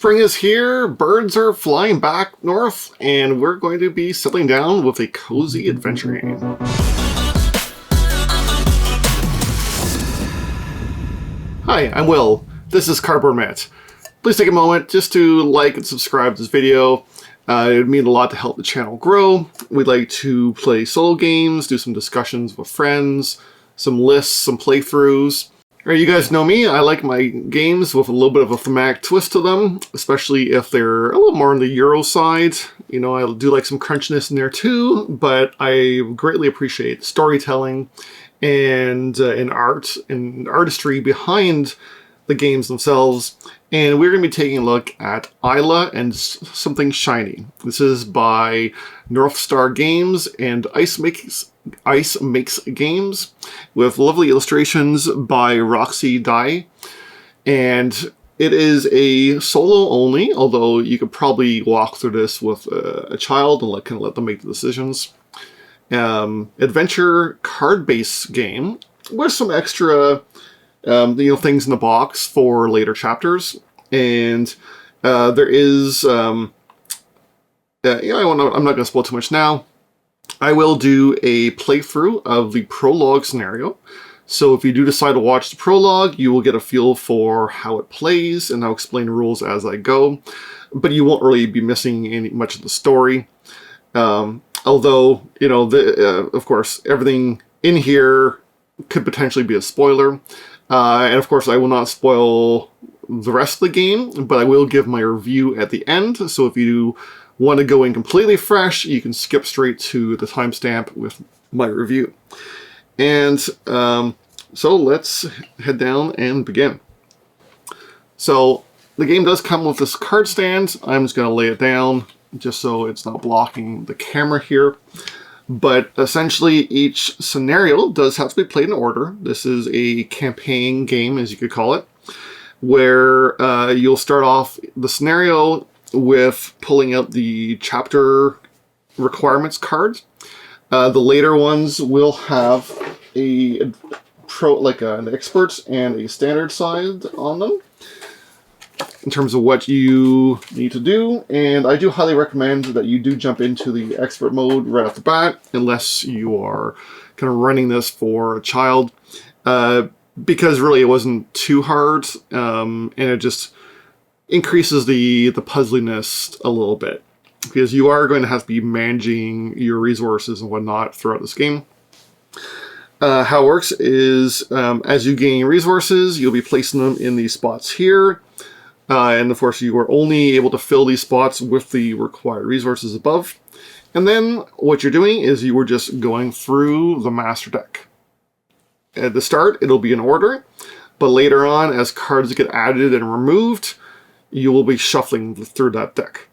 Spring is here, birds are flying back north, and we're going to be settling down with a cozy adventure game. Hi, I'm Will. This is Cardboard Matt. Please take a moment just to like and subscribe to this video. It would mean a lot to help the channel grow. We'd like to play solo games, do some discussions with friends, some lists, some playthroughs. Alright, you guys know me. I like my games with a little bit of a thematic twist to them, especially if they're a little more on the Euro side. You know, I do like some crunchiness in there too, but I greatly appreciate storytelling and art and artistry behind the games themselves. And we're going to be taking a look at Eila and Something Shiny. This is by North Star Games and Ice Makes Games, with lovely illustrations by Roxy Dye. And it is a solo only, although you could probably walk through this with a child and kind of let them make the decisions. Adventure card-based game with some extra things in the box for later chapters. And there is, I'm not going to spoil too much now. I will do a playthrough of the prologue scenario. So if you do decide to watch the prologue, you will get a feel for how it plays, and I'll explain the rules as I go. But you won't really be missing much of the story. Although, of course, everything in here could potentially be a spoiler. And of course, I will not spoil the rest of the game, but I will give my review at the end. So if you want to go in completely fresh, you can skip straight to the timestamp with my review. And so let's head down and begin. So the game does come with this card stand. I'm just going to lay it down just so it's not blocking the camera here. But essentially, each scenario does have to be played in order. This is a campaign game, as you could call it, where you'll start off the scenario with pulling out the chapter requirements cards. The later ones will have an expert and a standard side on them in terms of what you need to do. And I do highly recommend that you do jump into the expert mode right off the bat, unless you are kind of running this for a child, because really it wasn't too hard, and it just increases the puzzliness a little bit, because you are going to have to be managing your resources and whatnot throughout this game. How it works is, as you gain resources, you'll be placing them in these spots here. And of course, you are only able to fill these spots with the required resources above. And then what you're doing is you are just going through the master deck. At the start, it'll be in order, but later on, as cards get added and removed, you will be shuffling through that deck.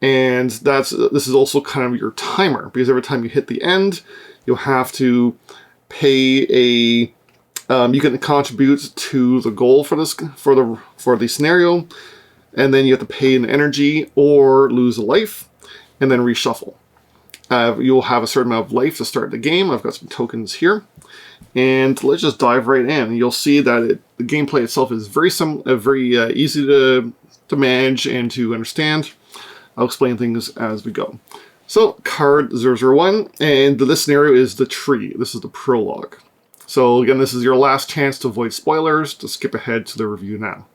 And this is also kind of your timer, because every time you hit the end, you'll have to pay you can contribute to the goal for the scenario, and then you have to pay an energy or lose a life, and then reshuffle. You'll have a certain amount of life to start the game. I've got some tokens here, and let's just dive right in. You'll see that the gameplay itself is very easy to manage and to understand. I'll explain things as we go. So, card 001, and this scenario is the tree. This is the prologue. So again, this is your last chance to avoid spoilers, to skip ahead to the review now.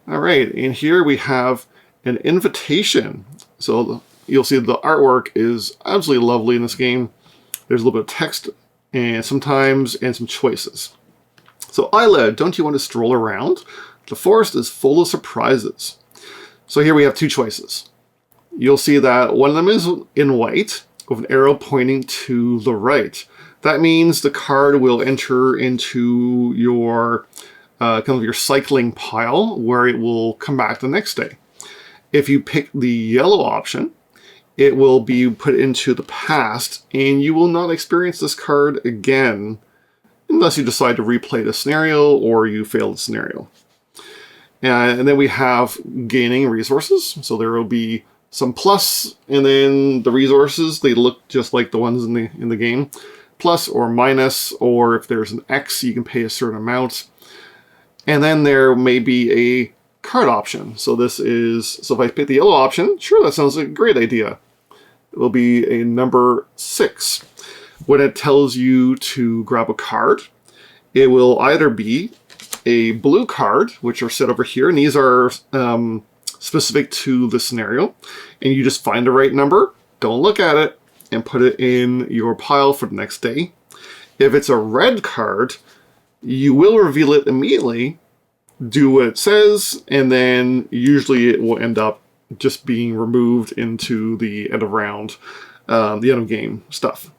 Alright, and here we have an invitation. So you'll see the artwork is absolutely lovely in this game. There's a little bit of text and some choices. So Eila, don't you want to stroll around? The forest is full of surprises. So here we have two choices. You'll see that one of them is in white with an arrow pointing to the right. That means the card will enter into your your cycling pile, where it will come back the next day. If you pick the yellow option, it will be put into the past, and you will not experience this card again unless you decide to replay the scenario or you fail the scenario. And then we have gaining resources. So there will be some plus, and then the resources, they look just like the ones in the game. Plus or minus, or if there's an X, you can pay a certain amount. And then there may be a card option. So this is, so if I pick the yellow option, sure, that sounds like a great idea. It will be a number 6. When it tells you to grab a card, it will either be a blue card, which are set over here, and these are specific to the scenario, and you just find the right number, don't look at it, and put it in your pile for the next day. If it's a red card, you will reveal it immediately, do what it says, and then usually it will end up just being removed into the end of round, the end of game stuff.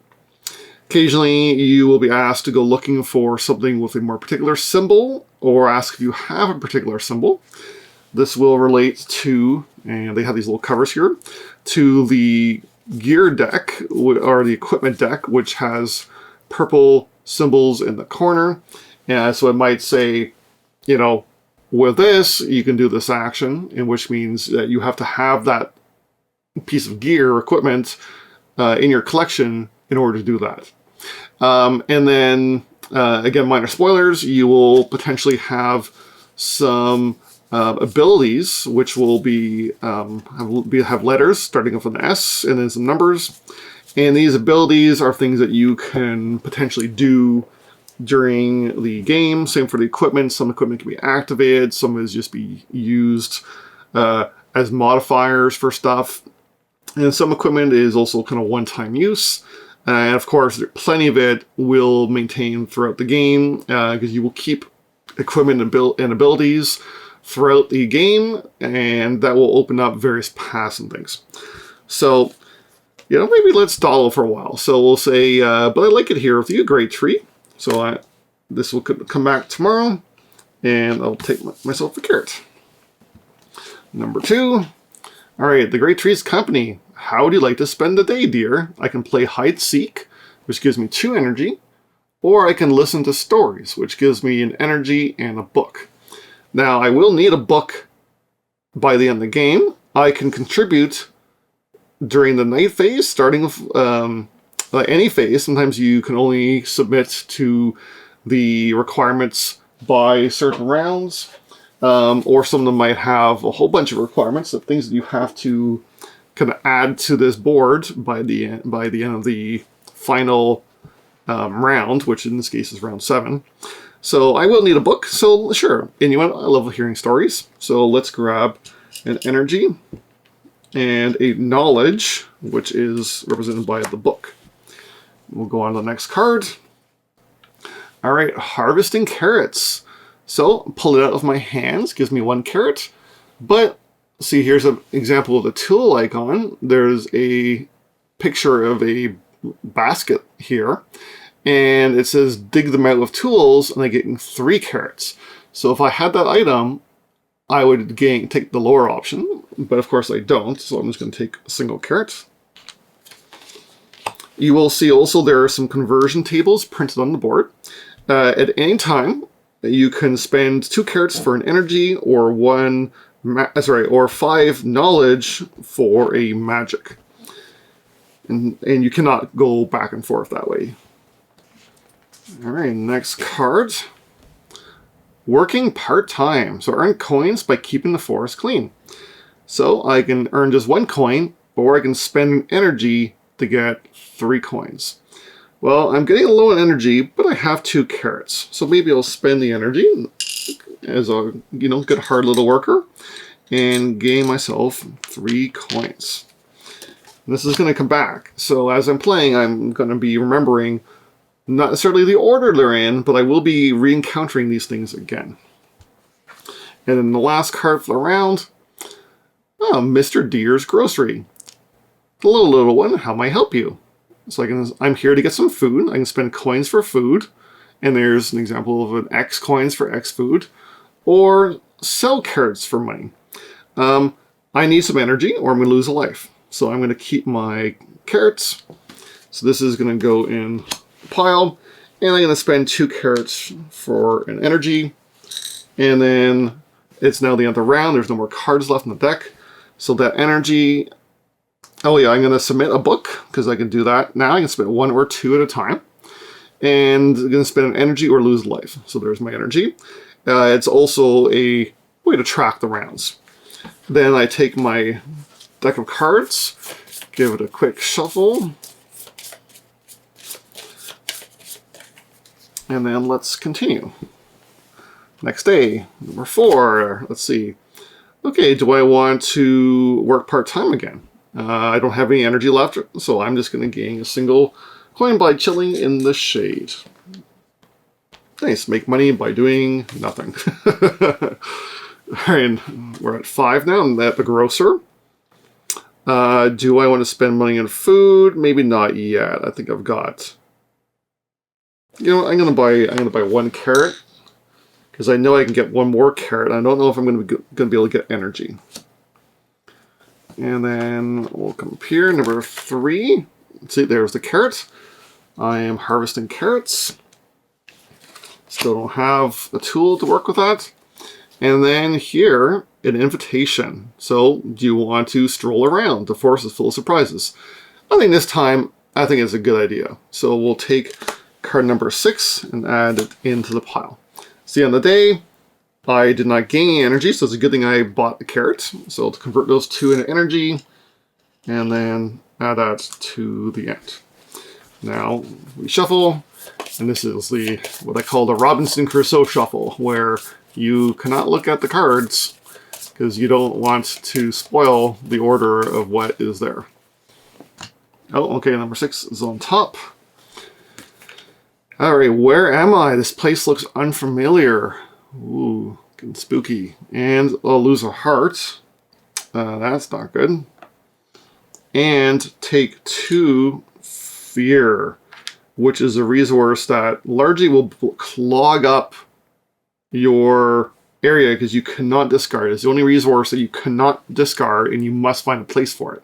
Occasionally, you will be asked to go looking for something with a more particular symbol, or ask if you have a particular symbol. This will relate to, and they have these little covers here, to the gear deck, or the equipment deck, which has purple symbols in the corner. And so it might say, you know, with this, you can do this action, in which means that you have to have that piece of gear or equipment in your collection in order to do that. And then, again, minor spoilers, you will potentially have some abilities, which will be have letters starting off with an S and then some numbers. And these abilities are things that you can potentially do during the game. Same for the equipment. Some equipment can be activated. Some is just be used as modifiers for stuff. And some equipment is also kind of one-time use. And of course, plenty of it will maintain throughout the game, because you will keep equipment and abilities throughout the game, and that will open up various paths and things. So, you know, maybe let's dawdle for a while. So we'll say, but I like it here with you, great tree. So this will come back tomorrow, and I'll take myself a carrot. Number 2. All right, the Great Tree's company. How would you like to spend the day, dear? I can play hide-seek, which gives me 2 energy, or I can listen to stories, which gives me an energy and a book. Now, I will need a book by the end of the game. I can contribute during the night phase, starting with any phase. Sometimes you can only submit to the requirements by certain rounds, or some of them might have a whole bunch of requirements of things that you have to kind of add to this board by the end of the final round, which in this case is round 7. So I will need a book, so sure. And you know what? I love hearing stories. So let's grab an energy and a knowledge, which is represented by the book. We'll go on to the next card. All right, harvesting carrots. So pull it out of my hands, gives me 1 carrot. But see, here's an example of the tool icon. There's a picture of a basket here, and it says dig them out with tools, and I get 3 carrots. So if I had that item, I would take the lower option, but of course I don't, so I'm just going to take a single carrot. You will see also there are some conversion tables printed on the board. At any time, you can spend 2 carrots for an energy, or 5 knowledge for a magic. And you cannot go back and forth that way. All right, next card. Working part-time. So earn coins by keeping the forest clean. So I can earn just 1 coin, or I can spend energy to get 3 coins. Well, I'm getting low on energy, but I have 2 carrots. So maybe I'll spend the energy as a, good hard little worker and gain myself 3 coins. And this is going to come back. So as I'm playing, I'm going to be remembering not necessarily the order they're in, but I will be re-encountering these things again. And then the last card for the round, Mr. Deer's Grocery. Hello, little one, how may I help you? So I'm here to get some food. I can spend coins for food, and there's an example of an X coins for X food, or sell carrots for money. I need some energy, or I'm going to lose a life. So I'm going to keep my carrots. So this is going to go in a pile, and I'm going to spend 2 carrots for an energy, and then it's now the end of the round. There's no more cards left in the deck. So that energy, oh yeah, I'm going to submit a book, because I can do that. Now I can spend 1 or 2 at a time. And I'm going to spend an energy or lose life. So there's my energy. It's also a way to track the rounds. Then I take my deck of cards, give it a quick shuffle, and then let's continue. Next day, number 4, let's see. Okay, do I want to work part-time again? I don't have any energy left, so I'm just going to gain a single coin by chilling in the shade. Nice, make money by doing nothing. And we're at 5 now, I'm at the grocer. Do I want to spend money on food? Maybe not yet. I think I've got... You know, I'm gonna buy 1 carrot, because I know I can get 1 more carrot. I don't know if I'm gonna be able to get energy. And then we'll come up here, number 3. Let's see, there's the carrot. I am harvesting carrots. Still don't have a tool to work with that. And then here, an invitation. So, do you want to stroll around? The forest is full of surprises. I think this time, I think it's a good idea. So we'll take card number 6 and add it into the pile. See, on the day, I did not gain any energy, so it's a good thing I bought the carrot. So to convert those 2 into energy, and then add that to the end. Now we shuffle, and this is what I call the Robinson Crusoe shuffle, where you cannot look at the cards because you don't want to spoil the order of what is there. Oh, okay, number 6 is on top. Alright, where am I? This place looks unfamiliar. Ooh, getting spooky. And I'll lose a heart. That's not good. And take 2 fear, which is a resource that largely will clog up your area because you cannot discard. It's the only resource that you cannot discard, and you must find a place for it.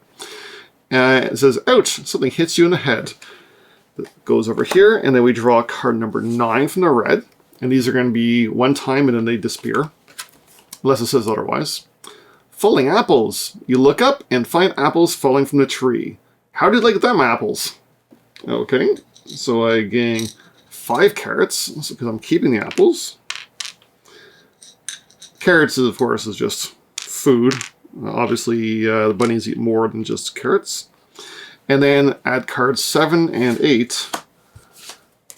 It says, ouch, something hits you in the head. It goes over here, and then we draw card number 9 from the red. And these are going to be 1 time, and then they disappear. Unless it says otherwise. Falling apples. You look up and find apples falling from the tree. How did I get them apples? Okay, so I gain 5 carrots, because I'm keeping the apples. Carrots, of course, is just food. Obviously, the bunnies eat more than just carrots. And then add cards 7 and 8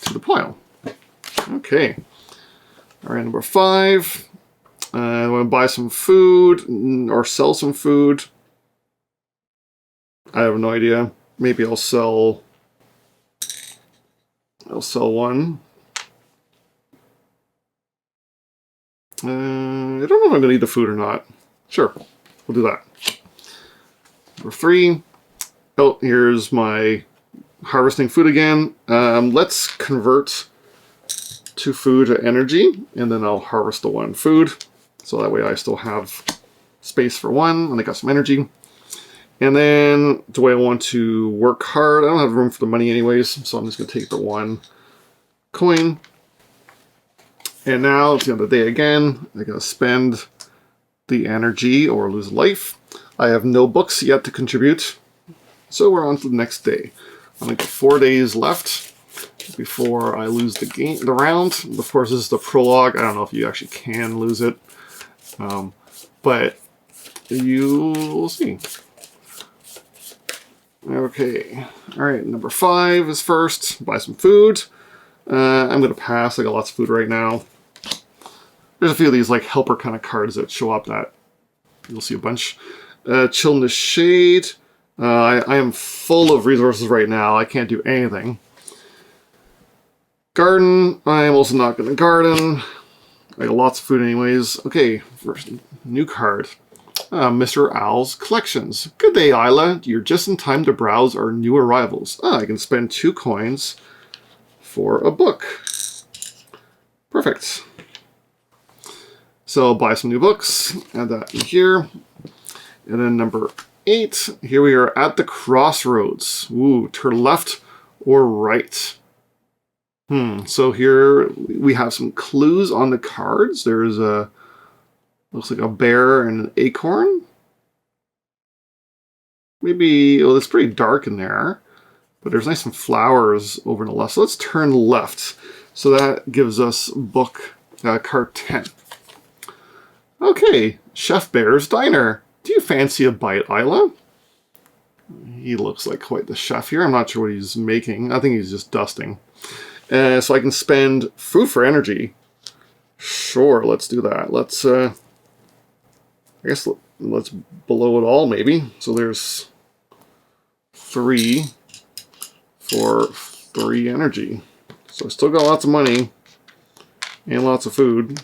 to the pile. Okay. All right, number 5. I want to buy some food or sell some food. I have no idea. Maybe I'll sell 1. I don't know if I'm going to eat the food or not. Sure, we'll do that. Number 3. Oh, here's my harvesting food again. Let's convert 2 food to energy, and then I'll harvest the 1 food. So that way I still have space for 1, and I got some energy. And then, do I want to work hard? I don't have room for the money anyways, so I'm just going to take the 1 coin. And now, it's the end of the day again. I got to spend the energy or lose life. I have no books yet to contribute. So we're on to the next day. I think 4 days left before I lose the round. Of course, this is the prologue. I don't know if you actually can lose it, but you will see. Okay, all right. Number 5 is first. Buy some food. I'm gonna pass. I got lots of food right now. There's a few of these like helper kind of cards that show up that you'll see a bunch. Chill in the shade. I am full of resources right now. I can't do anything. Garden. I'm also not going to garden. I got lots of food anyways. Okay, first new card. Mr. Owl's Collections. Good day, Eila. You're just in time to browse our new arrivals. I can spend 2 coins for a book. Perfect. So I'll buy some new books. Add that in here. And then number 8, here we are at the crossroads. Ooh, turn left or right. So here we have some clues on the cards. There's looks like a bear and an acorn. Maybe, oh, it's pretty dark in there, but there's nice some flowers over on the left. So let's turn left. So that gives us book card 10. Okay, Chef Bear's Diner. Do you fancy a bite, Eila? He looks like quite the chef here. I'm not sure what he's making. I think he's just dusting. So I can spend food for energy. Sure, let's do that. Let's, I guess let's blow it all, maybe. So there's 3 for 3 energy. So I still got lots of money and lots of food.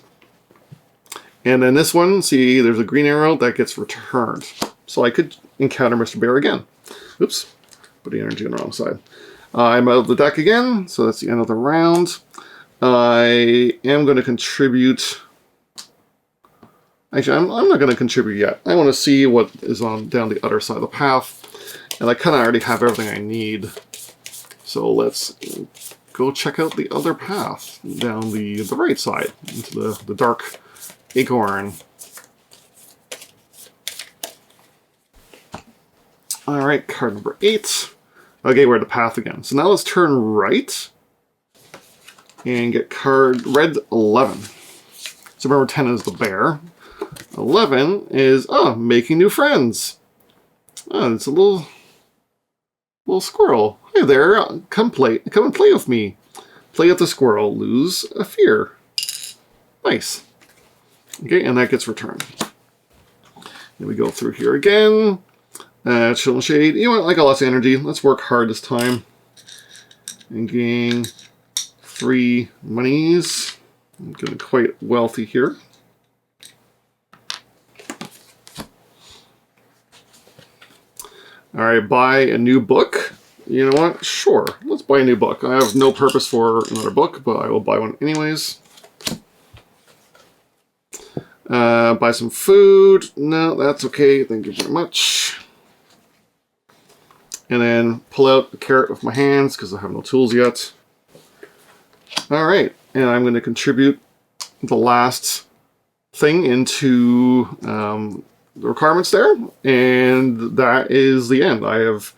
And then this one, see, there's a green arrow that gets returned. So I could encounter Mr. Bear again. Oops, put the energy on the wrong side. I'm out of the deck again, so that's the end of the round. I am going to contribute. Actually, I'm not going to contribute yet. I want to see what is on down the other side of the path. And I kind of already have everything I need. So let's go check out the other path down the right side into the dark acorn. Alright, card number 8. Okay, we're at the path again. So now let's turn right and get card red 11. So remember 10 is the bear. 11 is, making new friends. Oh, it's a little squirrel. Hey there, come and play with me. Play with the squirrel, lose a fear. Nice. Okay, and that gets returned. Then we go through here again. Chill and shade. You know what? I got lots of energy. Let's work hard this time. And gain 3 monies. I'm getting quite wealthy here. Alright, buy a new book. You know what? Sure. Let's buy a new book. I have no purpose for another book, but I will buy one anyways. Buy some food. No, that's okay. Thank you very much. And then pull out a carrot with my hands because I have no tools yet. Alright, and I'm going to contribute the last thing into the requirements there, and that is the end. I have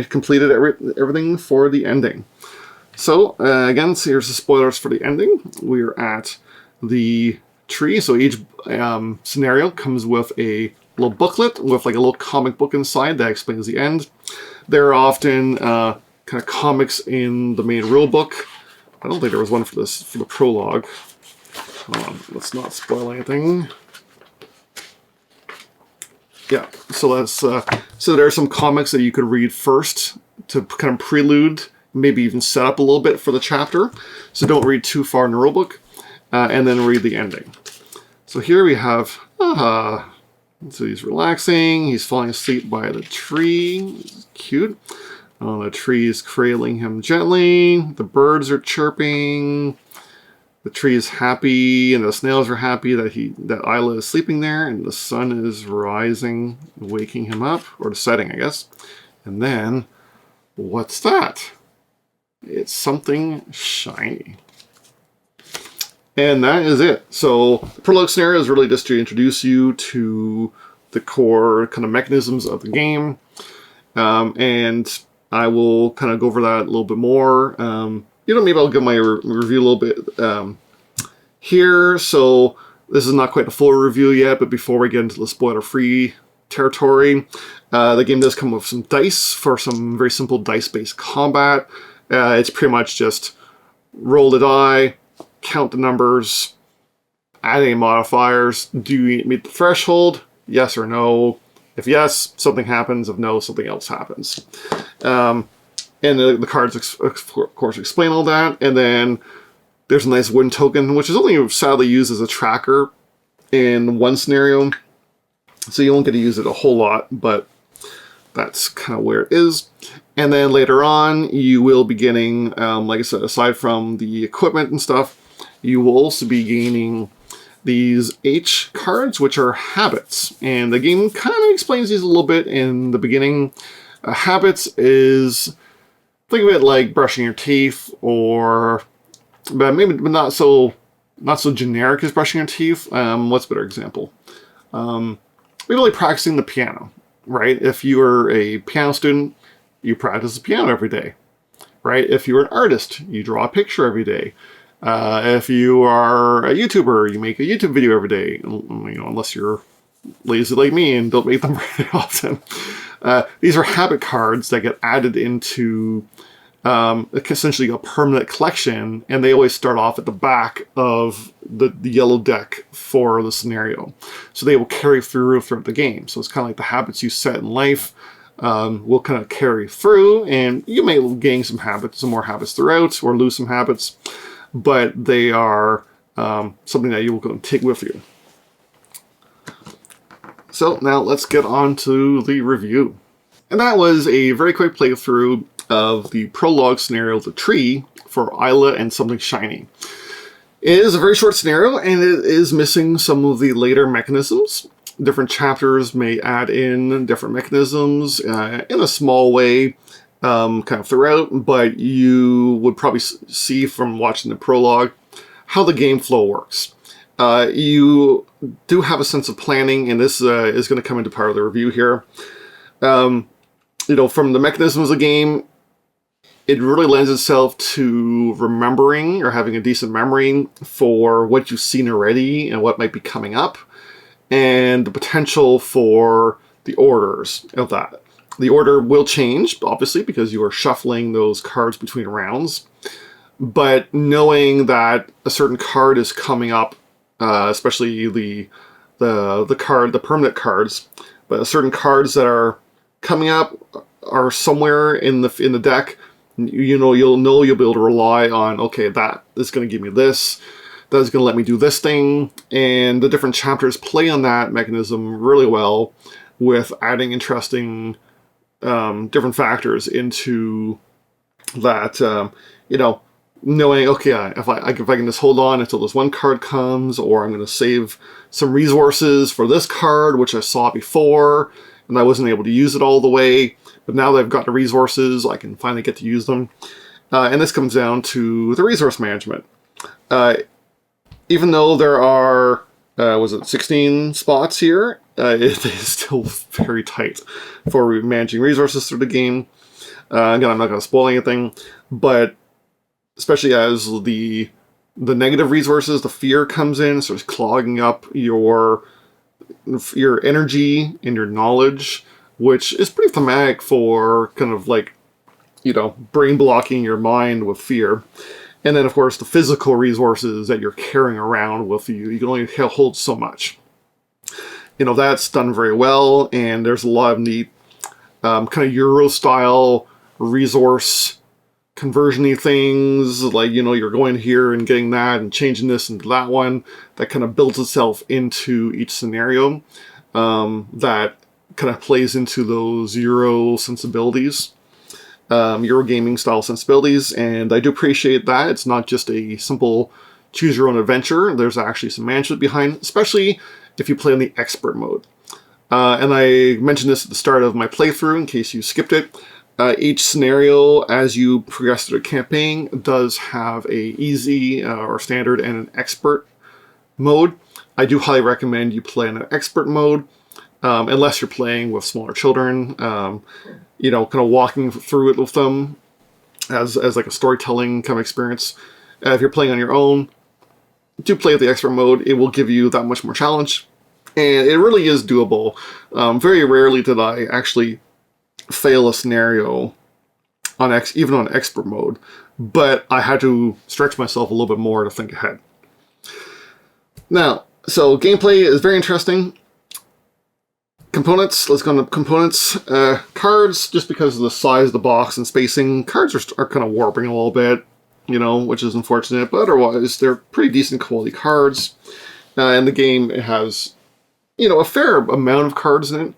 completed everything for the ending. So, again, so here's the spoilers for the ending. We're at the tree, so each scenario comes with a little booklet with like a little comic book inside that explains the end. There are often kind of comics in the main rule book. I don't think there was one for the prologue. Hold on, let's not spoil anything. Yeah, so so there are some comics that you could read first to kind of prelude, maybe even set up a little bit for the chapter. So don't read too far in the rulebook, and then read the ending. So here we have, so he's relaxing, he's falling asleep by the tree, cute. The tree is cradling him gently, the birds are chirping, the tree is happy, and the snails are happy that Eila is sleeping there, and the sun is rising, waking him up, or setting, I guess. And then, what's that? It's something shiny. And that is it. So, the prologue scenario is really just to introduce you to the core kind of mechanisms of the game. And I will kind of go over that a little bit more. Maybe I'll give my review a little bit here. So this is not quite a full review yet, but before we get into the spoiler-free territory, the game does come with some dice for some very simple dice-based combat. It's pretty much just roll the die, count the numbers, add any modifiers. Do you meet the threshold? Yes or no. If yes, something happens. If no, something else happens. And the cards, of course, explain all that. And then there's a nice win token, which is only sadly used as a tracker in one scenario. So you won't get to use it a whole lot, but that's kind of where it is. And then later on, you will be getting, like I said, aside from the equipment and stuff, you will also be gaining these H cards, which are habits. And the game kind of explains these a little bit in the beginning. Habits is, think of it like brushing your teeth, but not so generic as brushing your teeth. What's a better example? Maybe like practicing the piano, right? If you are a piano student, you practice the piano every day, right? If you're an artist, you draw a picture every day. If you are a YouTuber, you make a YouTube video every day, unless you're lazy like me and don't make them very often. These are habit cards that get added into essentially a permanent collection, and they always start off at the back of the yellow deck for the scenario. So they will carry throughout the game. So it's kind of like the habits you set in life will kind of carry through, and you may gain some more habits throughout, or lose some habits, but they are something that you will go and take with you. So now let's get on to the review. And that was a very quick playthrough of the prologue scenario, The Tree, for Eila and Something Shiny. It is a very short scenario, and it is missing some of the later mechanisms. Different chapters may add in different mechanisms in a small way kind of throughout, but you would probably see from watching the prologue how the game flow works. You do have a sense of planning, and this is going to come into part of the review here. From the mechanisms of the game, it really lends itself to remembering or having a decent memory for what you've seen already and what might be coming up, and the potential for the orders of that. The order will change, obviously, because you are shuffling those cards between rounds, but knowing that a certain card is coming up, especially the permanent cards, but certain cards that are coming up are somewhere in the deck. You'll be able to rely on, okay, that is going to give me this, that is going to let me do this thing, and the different chapters play on that mechanism really well with adding interesting different factors into that, knowing, okay, if I can just hold on until this one card comes, or I'm going to save some resources for this card, which I saw before, and I wasn't able to use it all the way, but now that I've got the resources, I can finally get to use them. And this comes down to the resource management. Even though there are, 16 spots here, it is still very tight for managing resources through the game. Again, I'm not going to spoil anything, but especially as the negative resources, the fear comes in, starts clogging up your energy and your knowledge, which is pretty thematic for kind of like, brain blocking your mind with fear. And then, of course, the physical resources that you're carrying around with you. You can only hold so much. That's done very well, and there's a lot of neat kind of Euro-style resource conversion-y things, like, you're going here and getting that and changing this into that one. That kind of builds itself into each scenario that kind of plays into those Euro sensibilities, Euro gaming style sensibilities, and I do appreciate that. It's not just a simple choose your own adventure. There's actually some management behind, especially if you play in the expert mode. And I mentioned this at the start of my playthrough in case you skipped it. Each scenario, as you progress through the campaign, does have a easy or standard and an expert mode. I do highly recommend you play in an expert mode, unless you're playing with smaller children, kind of walking through it with them as like a storytelling kind of experience. If you're playing on your own, do play with the expert mode. It will give you that much more challenge, and it really is doable. Very rarely did I actually fail a scenario even on expert mode, but I had to stretch myself a little bit more to think ahead. Now, so gameplay is very interesting. Components, let's go into components. Cards, just because of the size of the box and spacing, cards are kind of warping a little bit, which is unfortunate, but otherwise they're pretty decent quality cards. And the game has, a fair amount of cards in it.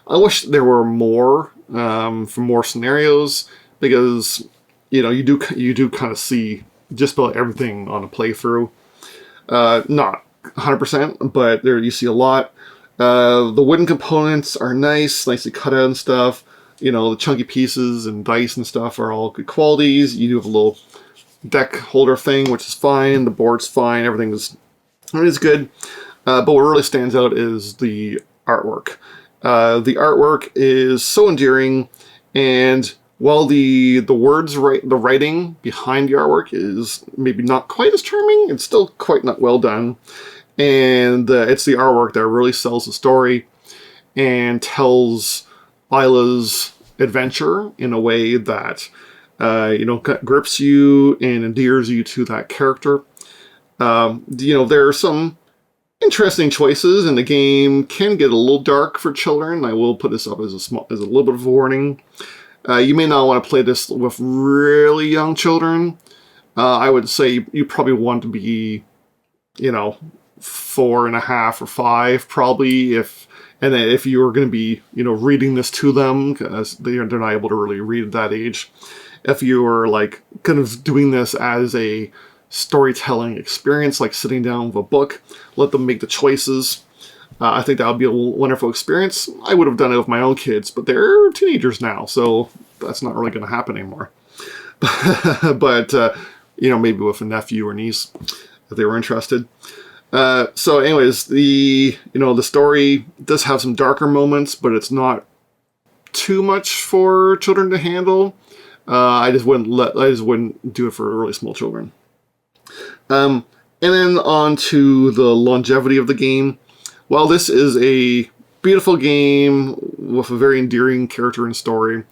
I wish there were more for more scenarios, because, you do kind of see just about everything on a playthrough. Not 100%, but there you see a lot. The wooden components are nicely cut out and stuff. The chunky pieces and dice and stuff are all good qualities. You do have a little deck holder thing, which is fine. The board's fine. Everything is good. But what really stands out is the artwork. The artwork is so endearing, and while the writing behind the artwork is maybe not quite as charming, it's still quite not well done. And it's the artwork that really sells the story and tells Eila's adventure in a way that grips you and endears you to that character. There are some interesting choices, and the game can get a little dark for children. I will put this up as a little bit of a warning. You may not want to play this with really young children. I would say you probably want to be, 4.5 or 5, probably, and then if you're going to be, reading this to them, because they're not able to really read at that age. If you're like kind of doing this as a storytelling experience, like sitting down with a book, let them make the choices. I think that would be a wonderful experience. I would have done it with my own kids, but they're teenagers now, so that's not really going to happen anymore. But maybe with a nephew or niece, if they were interested. So anyways, the story does have some darker moments, but it's not too much for children to handle. I just wouldn't do it for really small children. And then on to the longevity of the game. While this is a beautiful game with a very endearing character and story,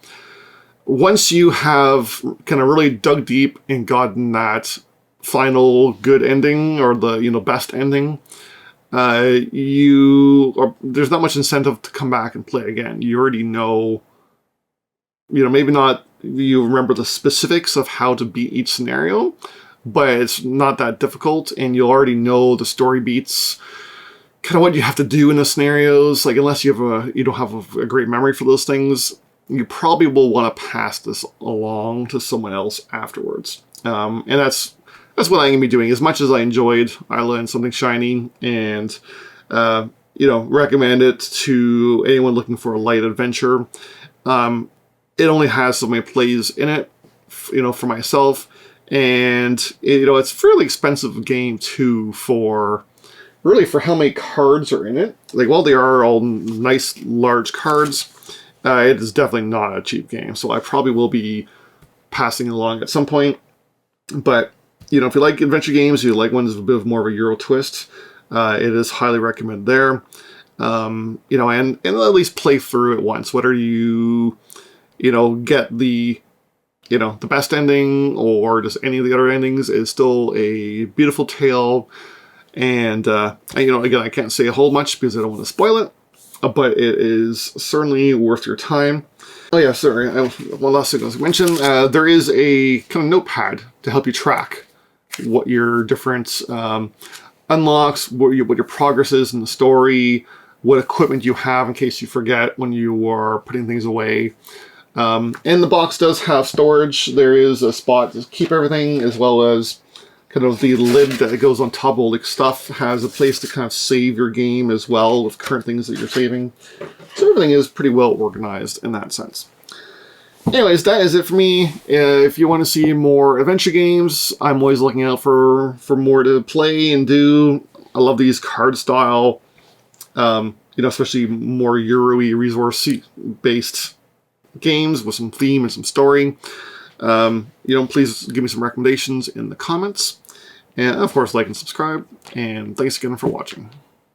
once you have kind of really dug deep and gotten that final good ending, or the best ending, there's not much incentive to come back and play again. You already know, maybe not you remember the specifics of how to beat each scenario, but it's not that difficult, and you already know the story beats, kind of what you have to do in the scenarios. Like, unless you don't have a great memory for those things, you probably will want to pass this along to someone else afterwards. And that's what I'm going to be doing. As much as I enjoyed Eila and Something Shiny, and recommend it to anyone looking for a light adventure, it only has so many plays in it, for myself. And it's a fairly expensive game too, for how many cards are in it. Like, while they are all nice large cards, it is definitely not a cheap game. So I probably will be passing along at some point. But if you like adventure games, you like ones with a bit of more of a Euro twist, it is highly recommended there. And at least play through it once, whether you get the best ending or just any of the other endings, is still a beautiful tale. And, again, I can't say a whole much because I don't want to spoil it, but it is certainly worth your time. Oh yeah, sorry, one last thing I was going to mention, there is a kind of notepad to help you track what your different unlocks, what your progress is in the story, what equipment you have in case you forget when you are putting things away. And the box does have storage. There is a spot to keep everything, as well as kind of the lid that goes on top of all the stuff has a place to kind of save your game as well, with current things that you're saving. So everything is pretty well organized in that sense. Anyways, that is it for me. If you want to see more adventure games, I'm always looking out for more to play and do. I love these card style, especially more Euro-y resource-based games with some theme and some story. Please give me some recommendations in the comments. And of course, like and subscribe. And thanks again for watching.